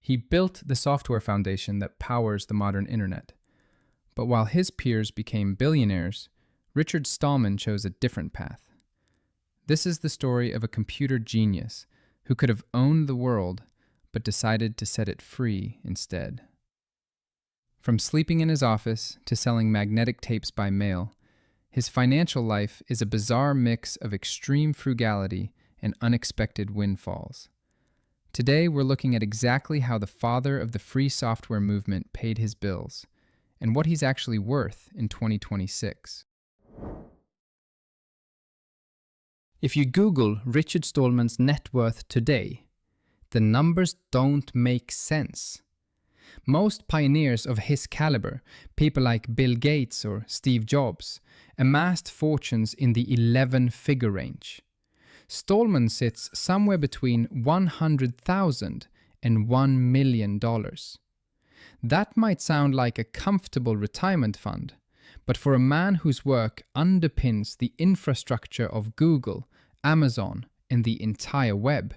He built the software foundation that powers the modern internet. But while his peers became billionaires, Richard Stallman chose a different path. This is the story of a computer genius who could have owned the world, but decided to set it free instead. From sleeping in his office to selling magnetic tapes by mail, his financial life is a bizarre mix of extreme frugality and unexpected windfalls. Today, we're looking at exactly how the father of the free software movement paid his bills, and what he's actually worth in 2026. If you Google Richard Stallman's net worth today, the numbers don't make sense. Most pioneers of his caliber, people like Bill Gates or Steve Jobs, amassed fortunes in the 11-figure range. Stallman sits somewhere between $100,000 and $1 million. That might sound like a comfortable retirement fund, but for a man whose work underpins the infrastructure of Google, Amazon, and the entire web,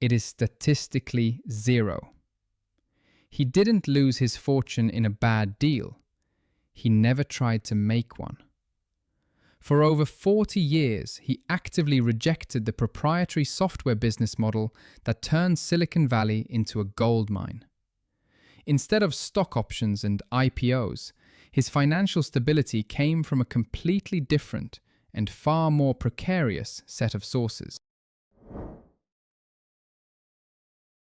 it is statistically zero. He didn't lose his fortune in a bad deal. He never tried to make one. For over 40 years, he actively rejected the proprietary software business model that turned Silicon Valley into a gold mine. Instead of stock options and IPOs, his financial stability came from a completely different and far more precarious set of sources.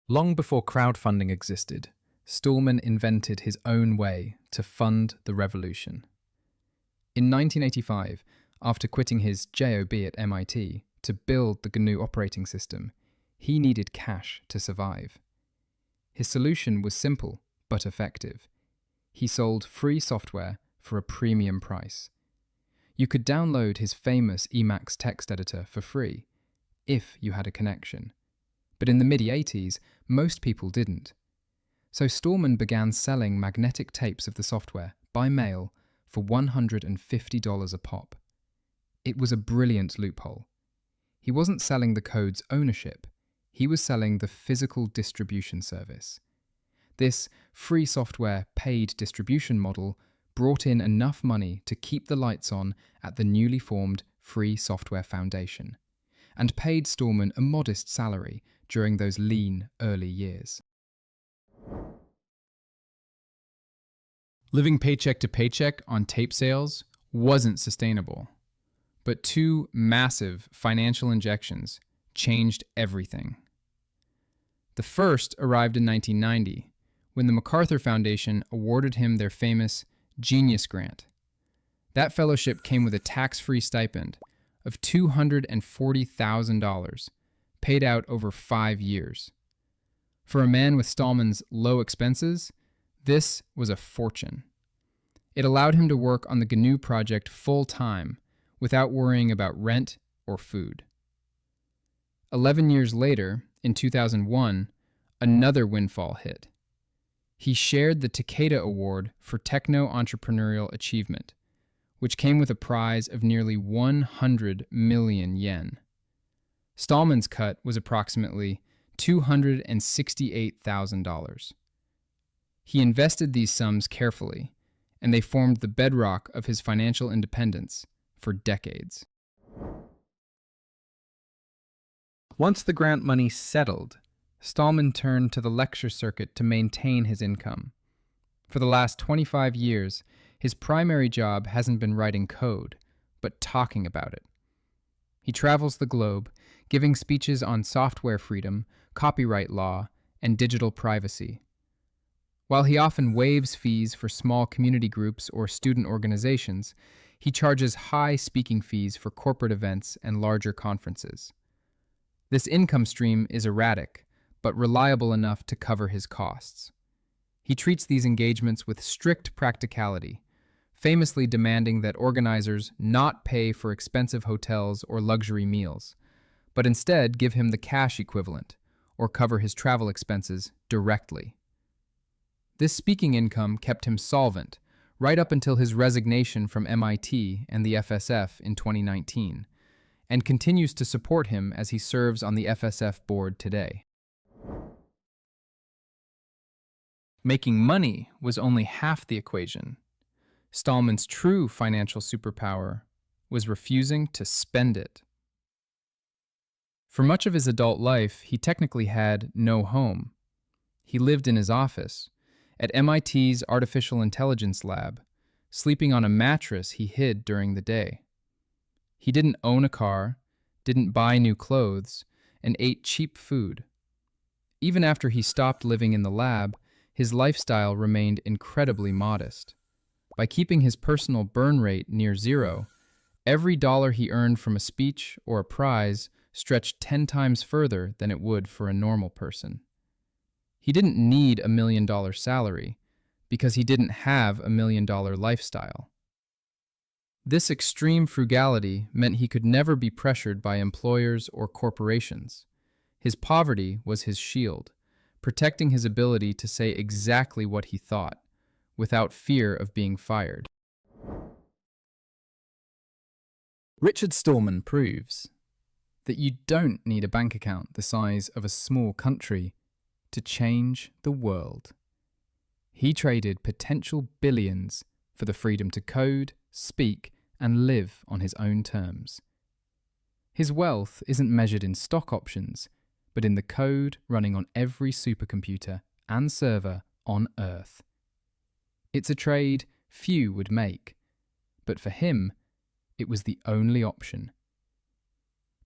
Long before crowdfunding existed, Stallman invented his own way to fund the revolution. In 1985, after quitting his job at MIT to build the GNU operating system, he needed cash to survive. His solution was simple but effective. He sold free software for a premium price. You could download his famous Emacs text editor for free, if you had a connection. But in the mid-80s, most people didn't. So Stallman began selling magnetic tapes of the software by mail for $150 a pop. It was a brilliant loophole. He wasn't selling the code's ownership, he was selling the physical distribution service. This free software paid distribution model brought in enough money to keep the lights on at the newly formed Free Software Foundation, and paid Stallman a modest salary during those lean early years. Living paycheck to paycheck on tape sales wasn't sustainable, but two massive financial injections changed everything. The first arrived in 1990, when the MacArthur Foundation awarded him their famous Genius Grant. That fellowship came with a tax-free stipend of $240,000, paid out over 5 years. For a man with Stallman's low expenses, this was a fortune. It allowed him to work on the GNU project full-time without worrying about rent or food. 11 years later, in 2001, another windfall hit. He shared the Takeda Award for Techno-Entrepreneurial Achievement, which came with a prize of nearly 100 million yen. Stallman's cut was approximately $268,000. He invested these sums carefully, and they formed the bedrock of his financial independence for decades. Once the grant money settled, Stallman turned to the lecture circuit to maintain his income. For the last 25 years, his primary job hasn't been writing code, but talking about it. He travels the globe, giving speeches on software freedom, copyright law, and digital privacy. While he often waives fees for small community groups or student organizations, he charges high speaking fees for corporate events and larger conferences. This income stream is erratic, but reliable enough to cover his costs. He treats these engagements with strict practicality, famously demanding that organizers not pay for expensive hotels or luxury meals, but instead give him the cash equivalent or cover his travel expenses directly. This speaking income kept him solvent right up until his resignation from MIT and the FSF in 2019, and continues to support him as he serves on the FSF board today. Making money was only half the equation. Stallman's true financial superpower was refusing to spend it. For much of his adult life, he technically had no home. He lived in his office, at MIT's Artificial Intelligence Lab, sleeping on a mattress he hid during the day. He didn't own a car, didn't buy new clothes, and ate cheap food. Even after he stopped living in the lab, his lifestyle remained incredibly modest. By keeping his personal burn rate near zero, every dollar he earned from a speech or a prize stretched 10 times further than it would for a normal person. He didn't need $1 million salary because he didn't have $1 million lifestyle. This extreme frugality meant he could never be pressured by employers or corporations. His poverty was his shield, protecting his ability to say exactly what he thought, without fear of being fired. Richard Stallman proves that you don't need a bank account the size of a small country to change the world. He traded potential billions for the freedom to code, speak, and live on his own terms. His wealth isn't measured in stock options, but in the code running on every supercomputer and server on Earth. It's a trade few would make, but for him, it was the only option.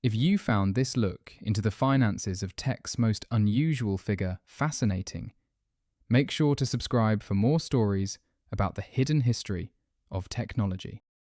If you found this look into the finances of tech's most unusual figure fascinating, make sure to subscribe for more stories about the hidden history of technology.